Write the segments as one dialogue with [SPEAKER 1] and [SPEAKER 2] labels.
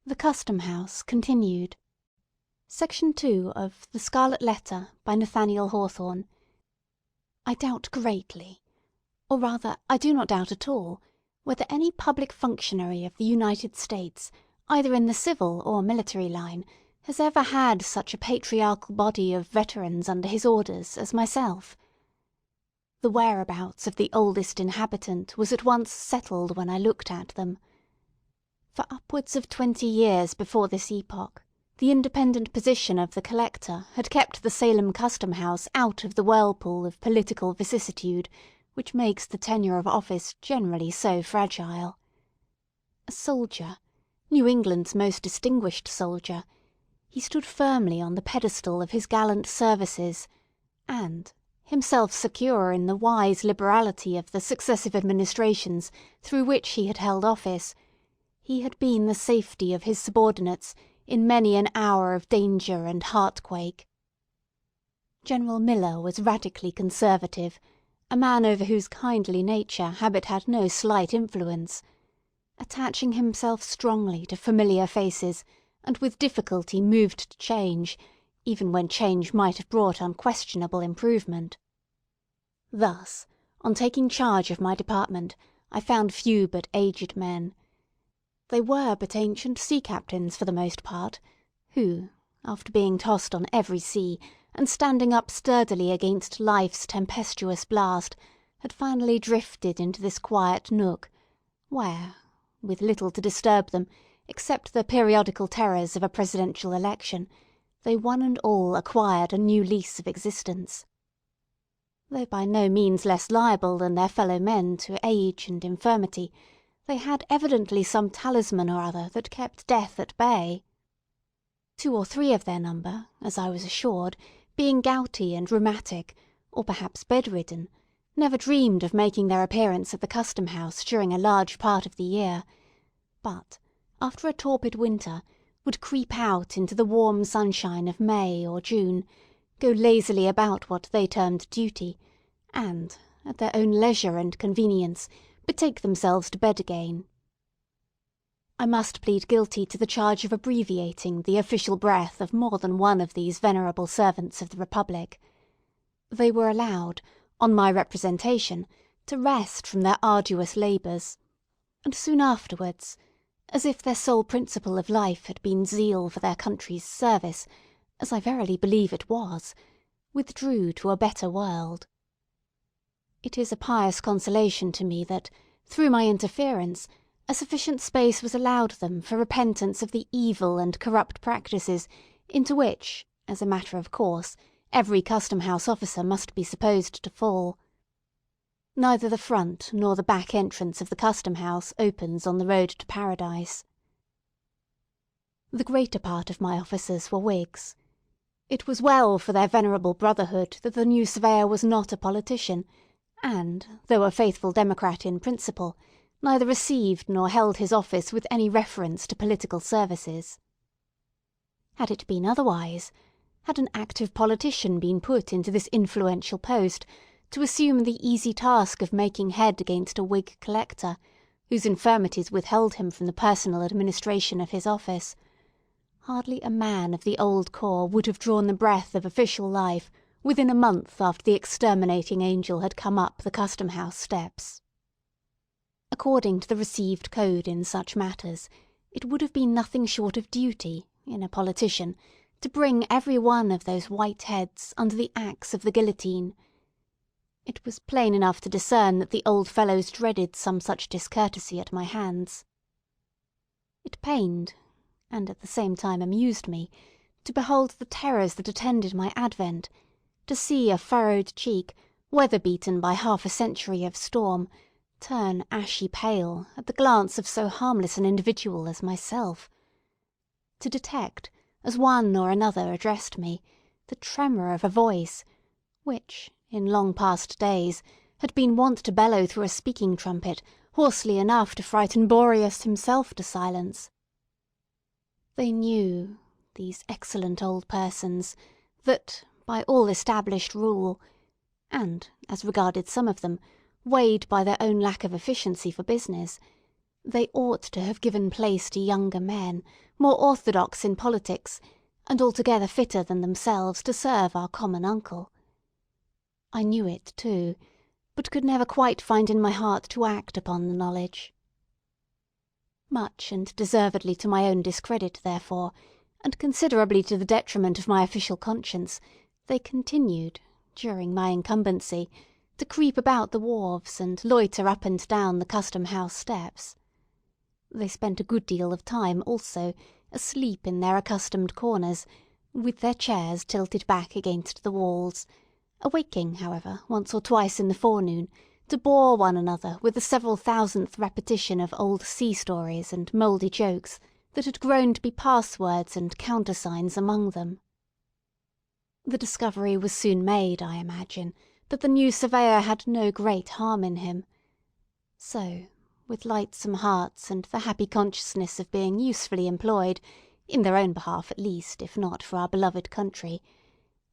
[SPEAKER 1] The Custom House continued. Section 2 of The Scarlet Letter by Nathaniel Hawthorne. I doubt greatly, or rather I do not doubt at all, whether any public functionary of the United States, either in the civil or military line, has ever had such a patriarchal body of veterans under his orders as myself. The whereabouts of the oldest inhabitant was at once settled when I looked at them. For upwards of 20 years before this epoch, the independent position of the collector had kept the Salem Custom House out of the whirlpool of political vicissitude which makes the tenure of office generally so fragile. A soldier, New England's most distinguished soldier, he stood firmly on the pedestal of his gallant services, and, himself secure in the wise liberality of the successive administrations through which he had held office, he had been the safety of his subordinates in many an hour of danger and heartquake. General Miller was radically conservative, a man over whose kindly nature habit had no slight influence, attaching himself strongly to familiar faces, and with difficulty moved to change, even when change might have brought unquestionable improvement. Thus, on taking charge of my department, I found few but aged men. They were but ancient sea captains for the most part, who, after being tossed on every sea, and standing up sturdily against life's tempestuous blast, had finally drifted into this quiet nook, where, with little to disturb them, except the periodical terrors of a presidential election, they one and all acquired a new lease of existence. Though by no means less liable than their fellow men to age and infirmity, they had evidently some talisman or other that kept death at bay. 2 or 3 of their number, as I was assured, being gouty and rheumatic, or perhaps bedridden, never dreamed of making their appearance at the Custom House during a large part of the year, but, after a torpid winter, would creep out into the warm sunshine of May or June, go lazily about what they termed duty, and, at their own leisure and convenience, betake themselves to bed again. I must plead guilty to the charge of abbreviating the official breath of more than one of these venerable servants of the Republic. They were allowed, on my representation, to rest from their arduous labours, and soon afterwards, as if their sole principle of life had been zeal for their country's service, as I verily believe it was, withdrew to a better world. It is a pious consolation to me that, through my interference, a sufficient space was allowed them for repentance of the evil and corrupt practices into which, as a matter of course, every Custom House officer must be supposed to fall. Neither the front nor the back entrance of the Custom House opens on the road to Paradise. The greater part of my officers were Whigs. It was well for their venerable brotherhood that the new Surveyor was not a politician, and, though a faithful Democrat in principle, neither received nor held his office with any reference to political services. Had it been otherwise, had an active politician been put into this influential post, to assume the easy task of making head against a Whig collector, whose infirmities withheld him from the personal administration of his office, hardly a man of the old corps would have drawn the breath of official life within a month after the exterminating angel had come up the Custom House steps. According to the received code in such matters, it would have been nothing short of duty, in a politician, to bring every one of those white heads under the axe of the guillotine. It was plain enough to discern that the old fellows dreaded some such discourtesy at my hands. It pained, and at the same time amused me, to behold the terrors that attended my advent, to see a furrowed cheek, weather-beaten by half a century of storm, turn ashy pale at the glance of so harmless an individual as myself, to detect, as one or another addressed me, the tremor of a voice, which, in long past days, had been wont to bellow through a speaking trumpet hoarsely enough to frighten Boreas himself to silence. They knew, these excellent old persons, that, by all established rule, and, as regarded some of them, weighed by their own lack of efficiency for business, They ought to have given place to younger men, more orthodox in politics, and altogether fitter than themselves to serve our common uncle. I knew it too, but could never quite find in my heart to act upon the knowledge. Much and deservedly to my own discredit, therefore, and considerably to the detriment of my official conscience, they continued, during my incumbency, to creep about the wharves and loiter up and down the custom-house steps. They spent a good deal of time, also, asleep in their accustomed corners, with their chairs tilted back against the walls, awaking, however, once or twice in the forenoon, to bore one another with the several thousandth repetition of old sea-stories and mouldy jokes that had grown to be passwords and countersigns among them. The discovery was soon made, I imagine, that the new surveyor had no great harm in him. So, with lightsome hearts and the happy consciousness of being usefully employed, in their own behalf at least, if not for our beloved country,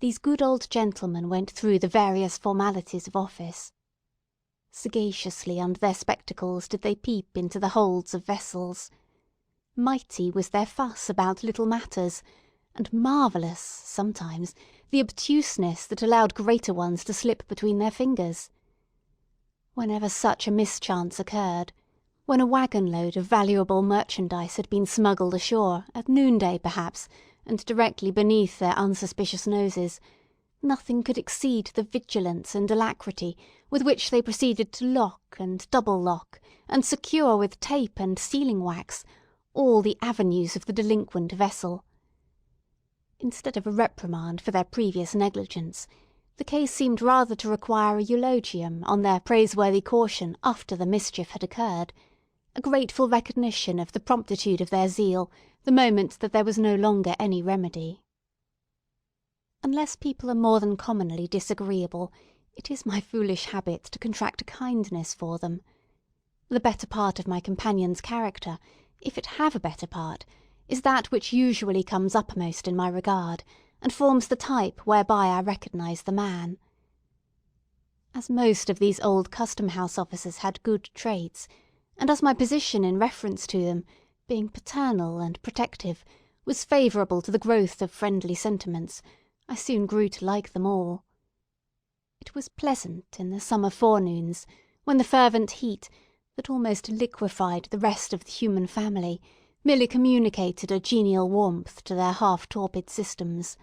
[SPEAKER 1] these good old gentlemen went through the various formalities of office. Sagaciously under their spectacles did they peep into the holds of vessels. Mighty was their fuss about little matters, and marvellous, sometimes, the obtuseness that allowed greater ones to slip between their fingers. Whenever such a mischance occurred, when a waggon-load of valuable merchandise had been smuggled ashore, at noonday perhaps, and directly beneath their unsuspicious noses, nothing could exceed the vigilance and alacrity with which they proceeded to lock and double-lock, and secure with tape and sealing-wax, all the avenues of the delinquent vessel. Instead of a reprimand for their previous negligence, the case seemed rather to require a eulogium on their praiseworthy caution after the mischief had occurred, a grateful recognition of the promptitude of their zeal the moment that there was no longer any remedy. Unless people are more than commonly disagreeable, it is my foolish habit to contract a kindness for them. The better part of my companion's character, if it have a better part, is that which usually comes uppermost in my regard, and forms the type whereby I recognise the man. As most of these old custom-house officers had good traits, and as my position in reference to them, being paternal and protective, was favourable to the growth of friendly sentiments, I soon grew to like them all. It was pleasant in the summer forenoons, when the fervent heat, that almost liquefied the rest of the human family, merely communicated a genial warmth to their half-torpid systems.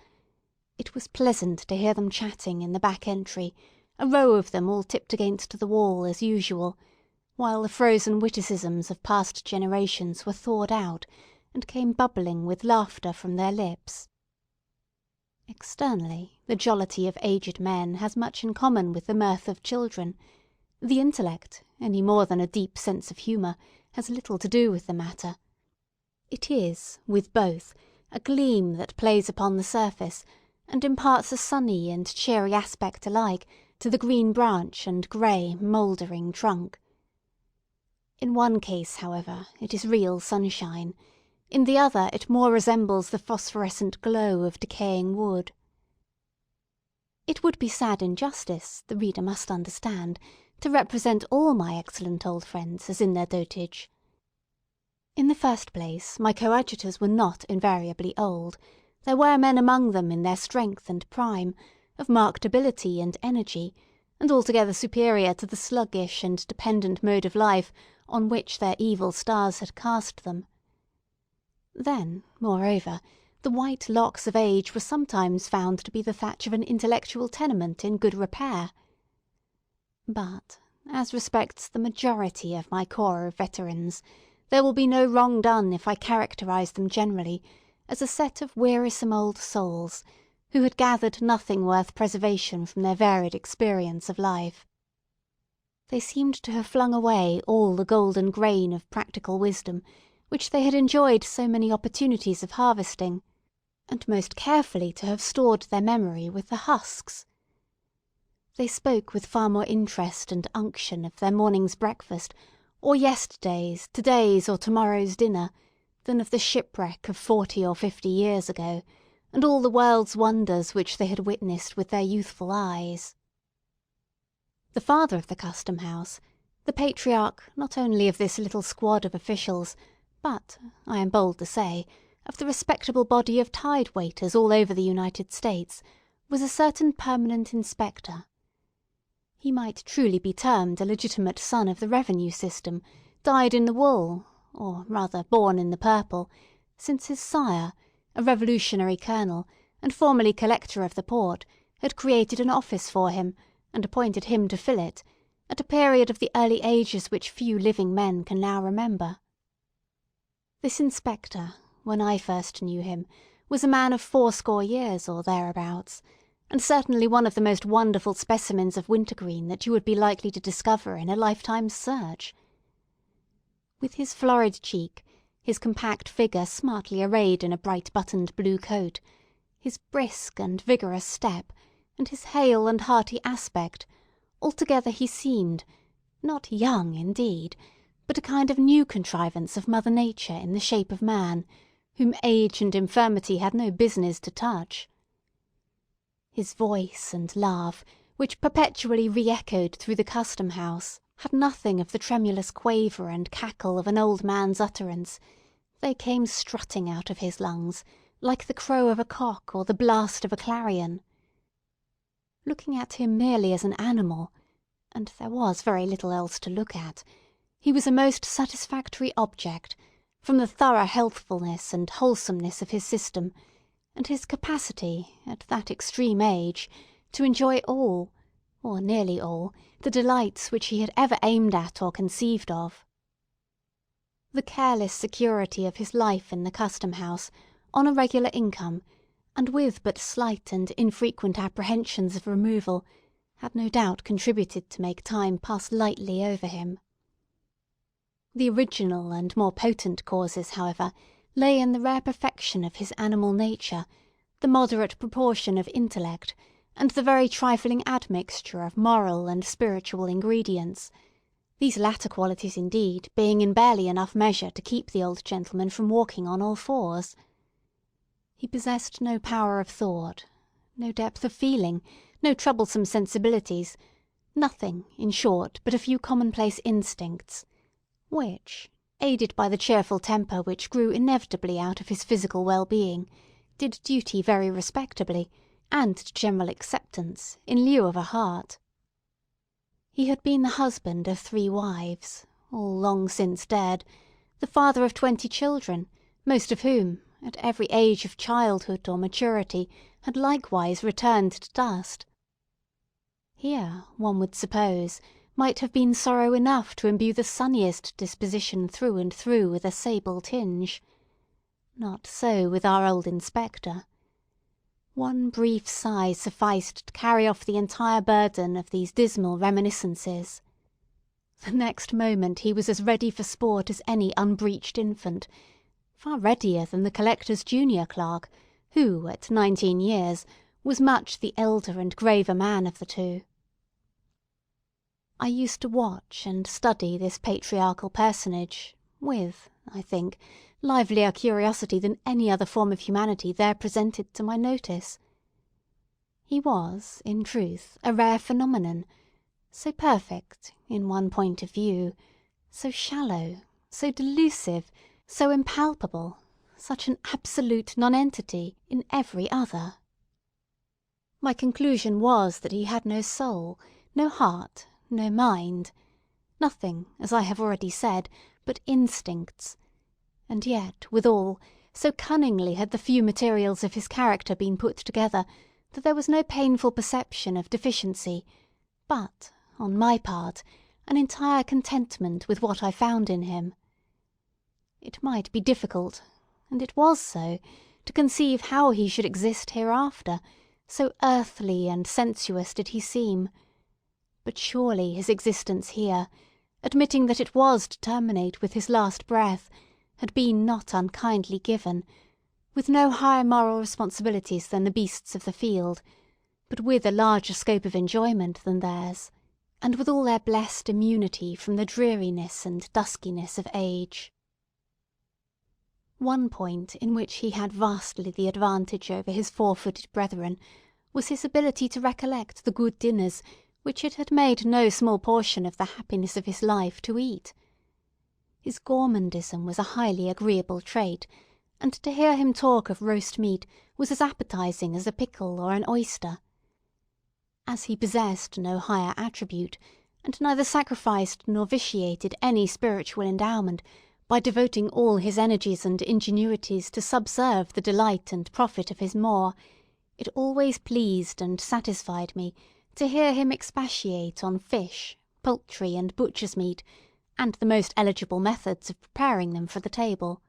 [SPEAKER 1] It was pleasant to hear them chatting in the back entry, a row of them all tipped against the wall as usual, while the frozen witticisms of past generations were thawed out, and came bubbling with laughter from their lips. Externally, the jollity of aged men has much in common with the mirth of children. The intellect, any more than a deep sense of humour, has little to do with the matter. It is, with both, a gleam that plays upon the surface, and imparts a sunny and cheery aspect alike to the green branch and grey, mouldering trunk. In one case, however, it is real sunshine; in the other it more resembles the phosphorescent glow of decaying wood. It would be sad injustice, the reader must understand, to represent all my excellent old friends as in their dotage. In the first place, my coadjutors were not invariably old. There were men among them in their strength and prime, of marked ability and energy, and altogether superior to the sluggish and dependent mode of life on which their evil stars had cast them. Then, moreover, the white locks of age were sometimes found to be the thatch of an intellectual tenement in good repair. But, as respects the majority of my corps of veterans, there will be no wrong done if I characterise them generally as a set of wearisome old souls, who had gathered nothing worth preservation from their varied experience of life. They seemed to have flung away all the golden grain of practical wisdom which they had enjoyed so many opportunities of harvesting, and most carefully to have stored their memory with the husks. They spoke with far more interest and unction of their morning's breakfast, or yesterday's, today's, or tomorrow's dinner, than of the shipwreck of 40 or 50 years ago, and all the world's wonders which they had witnessed with their youthful eyes. The father of the custom-house, The patriarch not only of this little squad of officials, but, I am bold to say, of the respectable body of tide waiters all over the United States, was a certain permanent inspector. He might truly be termed a legitimate son of the revenue system, dyed in the wool, or rather born in the purple, since his sire, a revolutionary colonel, and formerly collector of the port, had created an office for him, and appointed him to fill it, at a period of the early ages which few living men can now remember. This inspector, when I first knew him, was a man of 80 years or thereabouts, and certainly one of the most wonderful specimens of wintergreen that you would be likely to discover in a lifetime's search. With his florid cheek, his compact figure smartly arrayed in a bright buttoned blue coat, his brisk and vigorous step, and his hale and hearty aspect, altogether he seemed, not young indeed, but a kind of new contrivance of Mother Nature in the shape of man, whom age and infirmity had no business to touch. His voice and laugh, which perpetually re-echoed through the custom-house, had nothing of the tremulous quaver and cackle of an old man's utterance. They came strutting out of his lungs, like the crow of a cock or the blast of a clarion. Looking at him merely as an animal, and there was very little else to look at, he was a most satisfactory object, from the thorough healthfulness and wholesomeness of his system, and his capacity, at that extreme age, to enjoy all, or nearly all, the delights which he had ever aimed at or conceived of. The careless security of his life in the custom-house, on a regular income, and with but slight and infrequent apprehensions of removal, had no doubt contributed to make time pass lightly over him. The original and more potent causes, however, lay in the rare perfection of his animal nature, the moderate proportion of intellect, and the very trifling admixture of moral and spiritual ingredients, these latter qualities, indeed, being in barely enough measure to keep the old gentleman from walking on all fours. He possessed no power of thought, no depth of feeling, no troublesome sensibilities, nothing, in short, but a few commonplace instincts, which, aided by the cheerful temper which grew inevitably out of his physical well-being, did duty very respectably, and to general acceptance, in lieu of a heart. He had been the husband of 3 wives, all long since dead, the father of 20 children, most of whom, at every age of childhood or maturity, had likewise returned to dust. Here, one would suppose, might have been sorrow enough to imbue the sunniest disposition through and through with a sable tinge. Not so with our old inspector. One brief sigh sufficed to carry off the entire burden of these dismal reminiscences. The next moment he was as ready for sport as any unbreeched infant, far readier than the collector's junior clerk, who, at 19 years, was much the elder and graver man of the two. I used to watch and study this patriarchal personage with, I think, livelier curiosity than any other form of humanity there presented to my notice. He was, in truth, a rare phenomenon, so perfect, in one point of view, so shallow, so delusive, so impalpable, such an absolute nonentity in every other. My conclusion was that he had no soul, no heart, no mind, nothing, as I have already said, but instincts, and yet, withal, so cunningly had the few materials of his character been put together that there was no painful perception of deficiency, but, on my part, an entire contentment with what I found in him. It might be difficult, and it was so, to conceive how he should exist hereafter, so earthly and sensuous did he seem. But surely his existence here, admitting that it was to terminate with his last breath, had been not unkindly given, with no higher moral responsibilities than the beasts of the field, but with a larger scope of enjoyment than theirs, and with all their blessed immunity from the dreariness and duskiness of age. One point in which he had vastly the advantage over his 4-footed brethren was his ability to recollect the good dinners which it had made no small portion of the happiness of his life to eat. His gourmandism was a highly agreeable trait, and to hear him talk of roast meat was as appetizing as a pickle or an oyster. As he possessed no higher attribute, and neither sacrificed nor vitiated any spiritual endowment by devoting all his energies and ingenuities to subserve the delight and profit of his maw, it always pleased and satisfied me to hear him expatiate on fish, poultry, and butcher's meat, and the most eligible methods of preparing them for the table.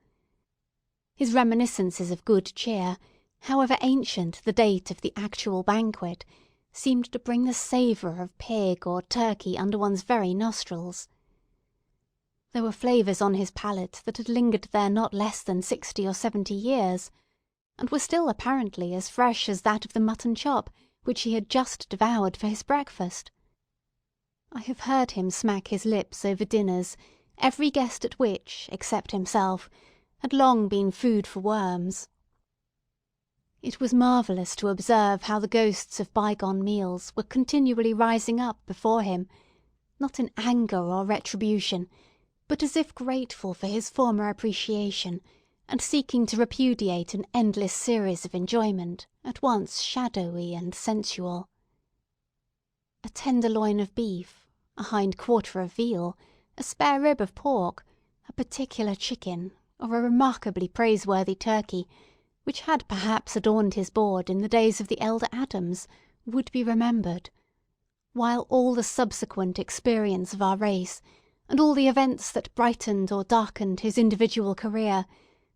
[SPEAKER 1] His reminiscences of good cheer, however ancient the date of the actual banquet, seemed to bring the savour of pig or turkey under one's very nostrils. There were flavours on his palate that had lingered there not less than 60 or 70 years, and were still apparently as fresh as that of the mutton chop which he had just devoured for his breakfast. I have heard him smack his lips over dinners, every guest at which, except himself, had long been food for worms. It was marvellous to observe how the ghosts of bygone meals were continually rising up before him, not in anger or retribution, but as if grateful for his former appreciation, and seeking to repudiate an endless series of enjoyment, at once shadowy and sensual. A tenderloin of beef, a hind quarter of veal, a spare rib of pork, a particular chicken, or a remarkably praiseworthy turkey, which had perhaps adorned his board in the days of the elder Adams, would be remembered, while all the subsequent experience of our race, and all the events that brightened or darkened his individual career,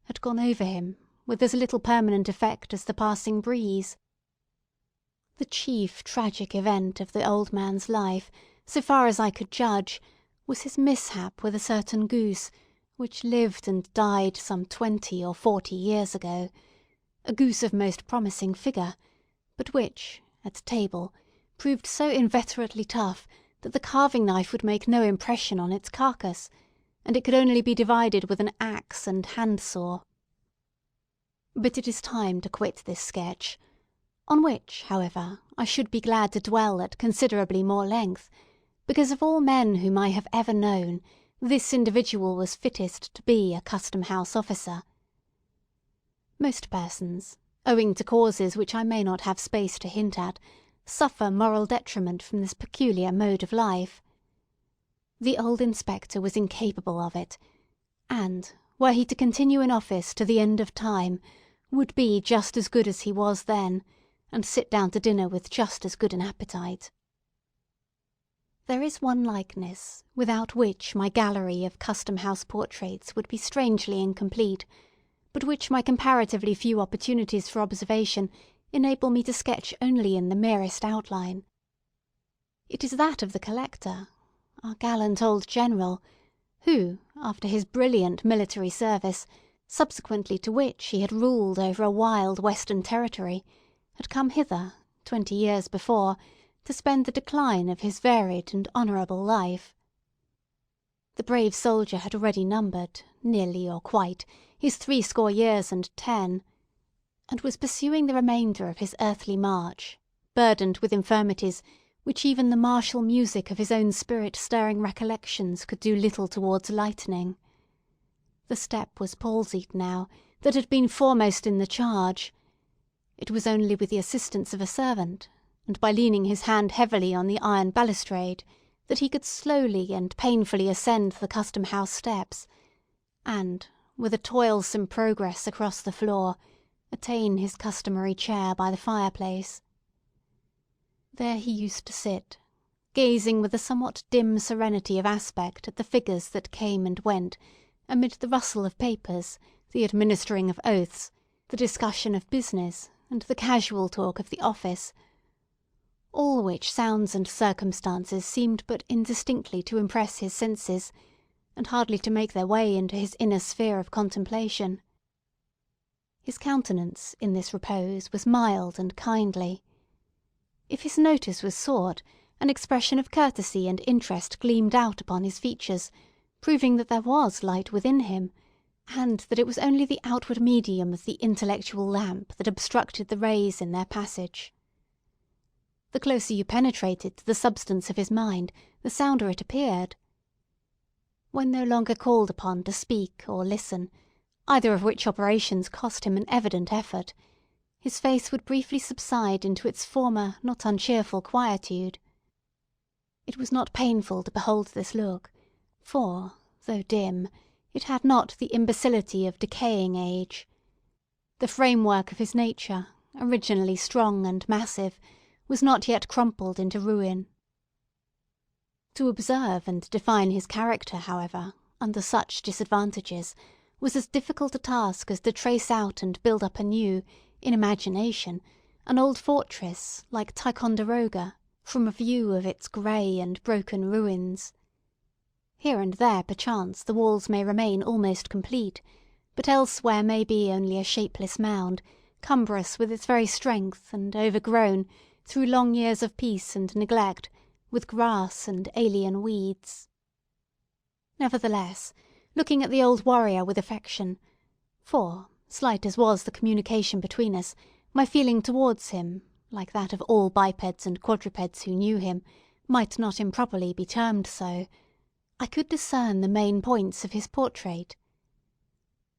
[SPEAKER 1] had gone over him with as little permanent effect as the passing breeze. The chief tragic event of the old man's life, so far as I could judge, was his mishap with a certain goose, which lived and died some 20 or 40 years ago, a goose of most promising figure, but which, at table, proved so inveterately tough that the carving knife would make no impression on its carcass, and it could only be divided with an axe and handsaw. But it is time to quit this sketch, on which, however, I should be glad to dwell at considerably more length, because of all men whom I have ever known, this individual was fittest to be a custom-house officer. Most persons, owing to causes which I may not have space to hint at, suffer moral detriment from this peculiar mode of life. The old inspector was incapable of it, and, were he to continue in office to the end of time, would be just as good as he was then, and sit down to dinner with just as good an appetite. There is one likeness, without which my gallery of custom-house portraits would be strangely incomplete, but which my comparatively few opportunities for observation enable me to sketch only in the merest outline. It is that of the collector, our gallant old general, who, after his brilliant military service, subsequently to which he had ruled over a wild western territory, had come hither, 20 years before, to spend the decline of his varied and honourable life. The brave soldier had already numbered, nearly or quite, his 80 years and 10, and was pursuing the remainder of his earthly march, burdened with infirmities which even the martial music of his own spirit-stirring recollections could do little towards lightening. The step was palsied now, that had been foremost in the charge. It was only with the assistance of a servant, and by leaning his hand heavily on the iron balustrade, that he could slowly and painfully ascend the custom-house steps, and, with a toilsome progress across the floor, attain his customary chair by the fireplace. There he used to sit, gazing with a somewhat dim serenity of aspect at the figures that came and went, amid the rustle of papers, the administering of oaths, the discussion of business, and the casual talk of the office, all which sounds and circumstances seemed but indistinctly to impress his senses, and hardly to make their way into his inner sphere of contemplation. His countenance, in this repose, was mild and kindly. If his notice was sought, an expression of courtesy and interest gleamed out upon his features, proving that there was light within him, and that it was only the outward medium of the intellectual lamp that obstructed the rays in their passage. The closer you penetrated to the substance of his mind, the sounder it appeared. When no longer called upon to speak or listen, either of which operations cost him an evident effort, his face would briefly subside into its former not uncheerful quietude. It was not painful to behold this look, for, though dim, it had not the imbecility of decaying age. The framework of his nature, originally strong and massive, was not yet crumpled into ruin. To observe and define his character, however, under such disadvantages, was as difficult a task as to trace out and build up anew, in imagination, an old fortress like Ticonderoga, from a view of its grey and broken ruins. Here and there, perchance, the walls may remain almost complete, but elsewhere may be only a shapeless mound, cumbrous with its very strength, and overgrown, through long years of peace and neglect, with grass and alien weeds. Nevertheless, looking at the old warrior with affection—for, slight as was the communication between us, my feeling towards him, like that of all bipeds and quadrupeds who knew him, might not improperly be termed so—I could discern the main points of his portrait.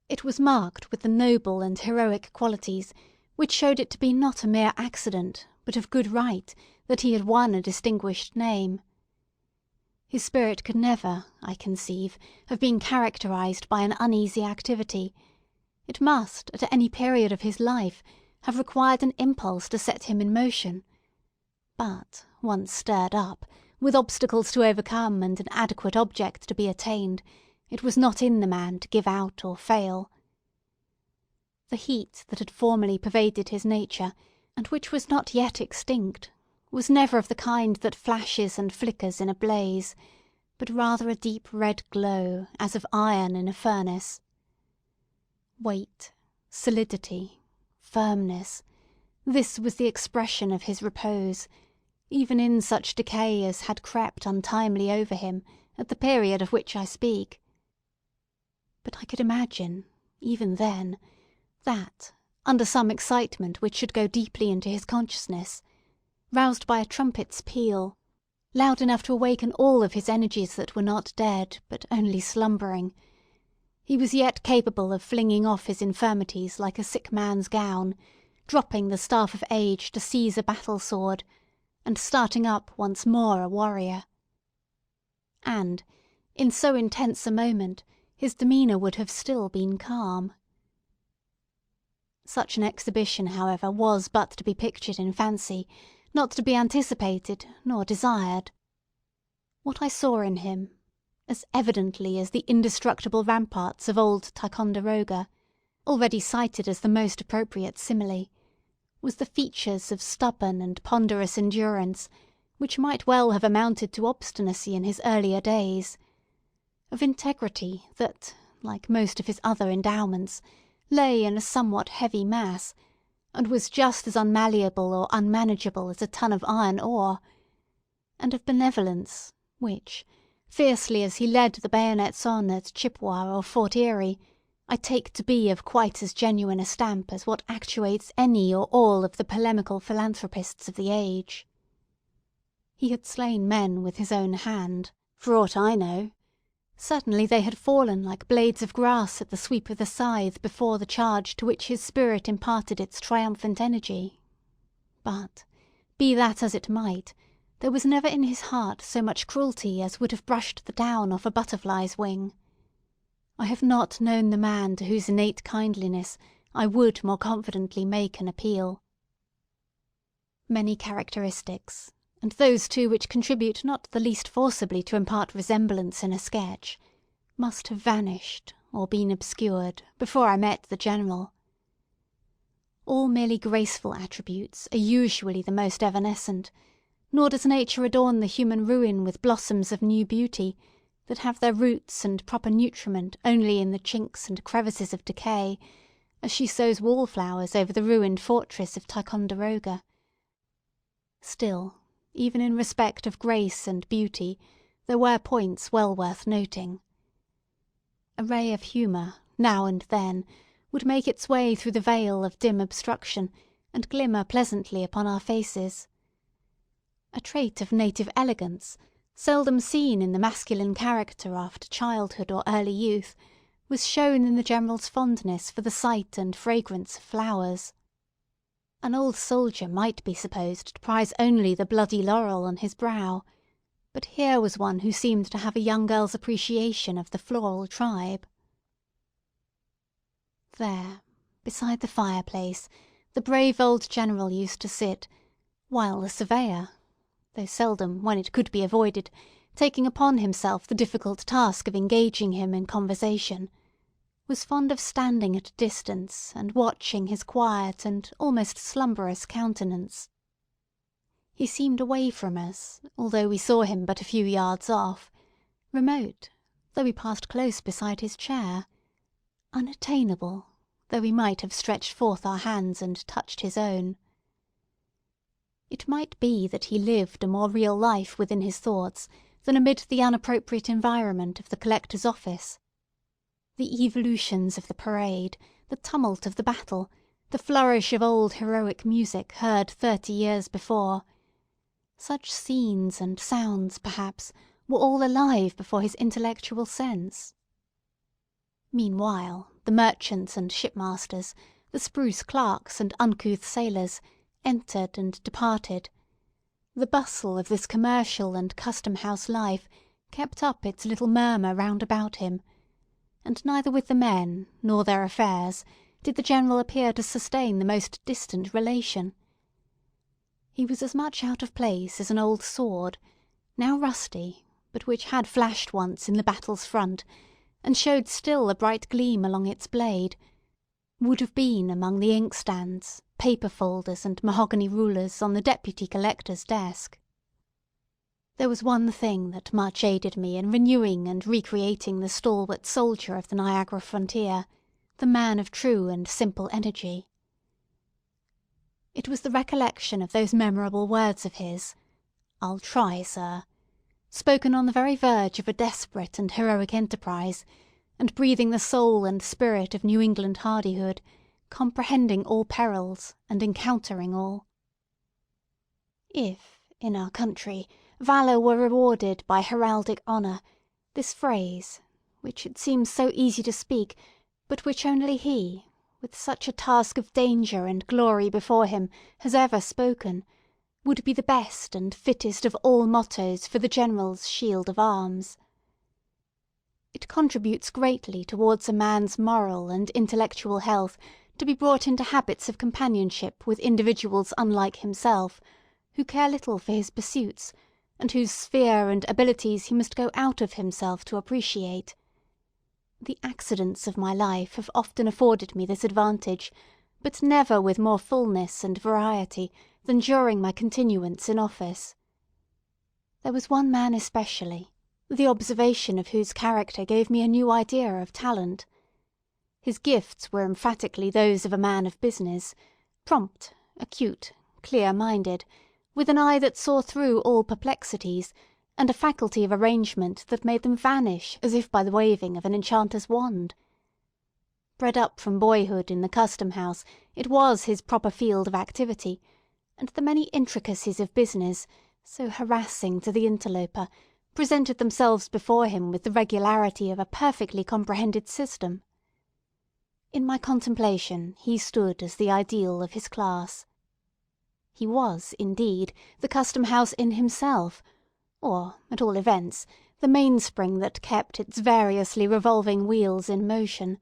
[SPEAKER 1] It was marked with the noble and heroic qualities which showed it to be not a mere accident, but of good right, that he had won a distinguished name. His spirit could never, I conceive, have been characterized by an uneasy activity. It must, at any period of his life, have required an impulse to set him in motion. But, once stirred up, with obstacles to overcome and an adequate object to be attained, it was not in the man to give out or fail. The heat that had formerly pervaded his nature, and which was not yet extinct, was never of the kind that flashes and flickers in a blaze, but rather a deep red glow, as of iron in a furnace. Weight, solidity, firmness, this was the expression of his repose, even in such decay as had crept untimely over him at the period of which I speak. But I could imagine, even then, that, under some excitement which should go deeply into his consciousness, roused by a trumpet's peal, loud enough to awaken all of his energies that were not dead, but only slumbering, he was yet capable of flinging off his infirmities like a sick man's gown, dropping the staff of age to seize a battle-sword, and starting up once more a warrior. And, in so intense a moment, his demeanour would have still been calm. Such an exhibition, however, was but to be pictured in fancy, not to be anticipated nor desired. What I saw in him, as evidently as the indestructible ramparts of old Ticonderoga, already cited as the most appropriate simile, was the features of stubborn and ponderous endurance, which might well have amounted to obstinacy in his earlier days, of integrity that, like most of his other endowments, lay in a somewhat heavy mass, and was just as unmalleable or unmanageable as a ton of iron ore, and of benevolence, which, fiercely as he led the bayonets on at Chippewa or Fort Erie, I take to be of quite as genuine a stamp as what actuates any or all of the polemical philanthropists of the age. He had slain men with his own hand, for aught I know. Certainly they had fallen like blades of grass at the sweep of the scythe before the charge to which his spirit imparted its triumphant energy. But, be that as it might, there was never in his heart so much cruelty as would have brushed the down off a butterfly's wing. I have not known the man to whose innate kindliness I would more confidently make an appeal. Many characteristics, and those too which contribute not the least forcibly to impart resemblance in a sketch, must have vanished or been obscured before I met the General. All merely graceful attributes are usually the most evanescent, nor does nature adorn the human ruin with blossoms of new beauty that have their roots and proper nutriment only in the chinks and crevices of decay, as she sows wallflowers over the ruined fortress of Ticonderoga. Still, even in respect of grace and beauty, there were points well worth noting. A ray of humour, now and then, would make its way through the veil of dim obstruction, and glimmer pleasantly upon our faces. A trait of native elegance, seldom seen in the masculine character after childhood or early youth, was shown in the general's fondness for the sight and fragrance of flowers. An old soldier might be supposed to prize only the bloody laurel on his brow, but here was one who seemed to have a young girl's appreciation of the floral tribe. There, beside the fireplace, the brave old general used to sit, while the surveyor, though seldom, when it could be avoided, taking upon himself the difficult task of engaging him in conversation, was fond of standing at a distance and watching his quiet and almost slumberous countenance. He seemed away from us, although we saw him but a few yards off, remote, though we passed close beside his chair, unattainable, though we might have stretched forth our hands and touched his own. It might be that he lived a more real life within his thoughts than amid the unappropriate environment of the collector's office. The evolutions of the parade, the tumult of the battle, the flourish of old heroic music heard 30 years before, such scenes and sounds, perhaps, were all alive before his intellectual sense. Meanwhile, the merchants and shipmasters, the spruce clerks and uncouth sailors, entered and departed. The bustle of this commercial and custom-house life kept up its little murmur round about him, and neither with the men nor their affairs did the general appear to sustain the most distant relation. He was as much out of place as an old sword, now rusty, but which had flashed once in the battle's front, and showed still a bright gleam along its blade, would have been among the inkstands, paper folders, and mahogany rulers on the deputy collector's desk. There was one thing that much aided me in renewing and recreating the stalwart soldier of the Niagara frontier, the man of true and simple energy. It was the recollection of those memorable words of his, "I'll try, sir," spoken on the very verge of a desperate and heroic enterprise, and breathing the soul and spirit of New England hardihood, comprehending all perils, and encountering all. If, in our country, valour were rewarded by heraldic honour, this phrase, which it seems so easy to speak, but which only he, with such a task of danger and glory before him, has ever spoken, would be the best and fittest of all mottos for the general's shield of arms. It contributes greatly towards a man's moral and intellectual health to be brought into habits of companionship with individuals unlike himself, who care little for his pursuits, and whose sphere and abilities he must go out of himself to appreciate. The accidents of my life have often afforded me this advantage, but never with more fulness and variety than during my continuance in office. There was one man especially, the observation of whose character gave me a new idea of talent. His gifts were emphatically those of a man of business, prompt, acute, clear-minded, with an eye that saw through all perplexities, and a faculty of arrangement that made them vanish as if by the waving of an enchanter's wand. Bred up from boyhood in the custom-house, it was his proper field of activity, and the many intricacies of business, so harassing to the interloper, presented themselves before him with the regularity of a perfectly comprehended system. In my contemplation he stood as the ideal of his class. He was, indeed, the custom-house in himself, or, at all events, the mainspring that kept its variously revolving wheels in motion,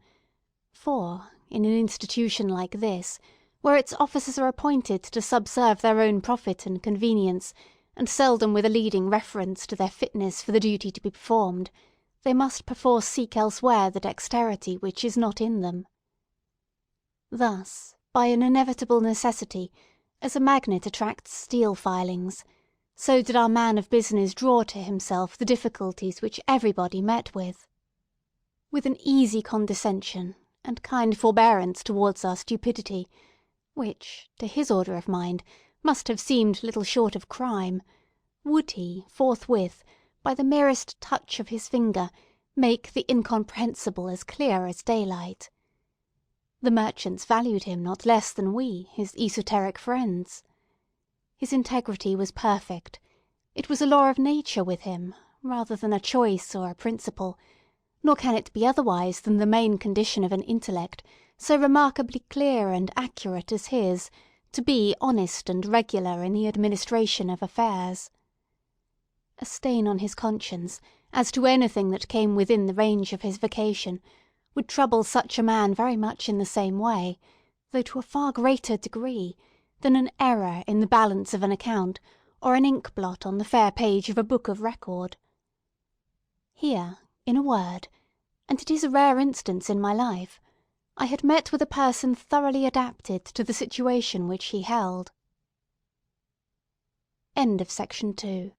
[SPEAKER 1] for, in an institution like this, where its officers are appointed to subserve their own profit and convenience, and seldom with a leading reference to their fitness for the duty to be performed, they must perforce seek elsewhere the dexterity which is not in them. Thus, by an inevitable necessity, as a magnet attracts steel filings, so did our man of business draw to himself the difficulties which everybody met with. With an easy condescension, and kind forbearance towards our stupidity, which, to his order of mind, must have seemed little short of crime, would he, forthwith, by the merest touch of his finger, make the incomprehensible as clear as daylight. The merchants valued him not less than we, his esoteric friends. His integrity was perfect. It was a law of nature with him, rather than a choice or a principle, nor can it be otherwise than the main condition of an intellect so remarkably clear and accurate as his, to be honest and regular in the administration of affairs. A stain on his conscience, as to anything that came within the range of his vocation, would trouble such a man very much in the same way, though to a far greater degree, than an error in the balance of an account, or an ink blot on the fair page of a book of record. Here, in a word, and it is a rare instance in my life, I had met with a person thoroughly adapted to the situation which he held. Section 3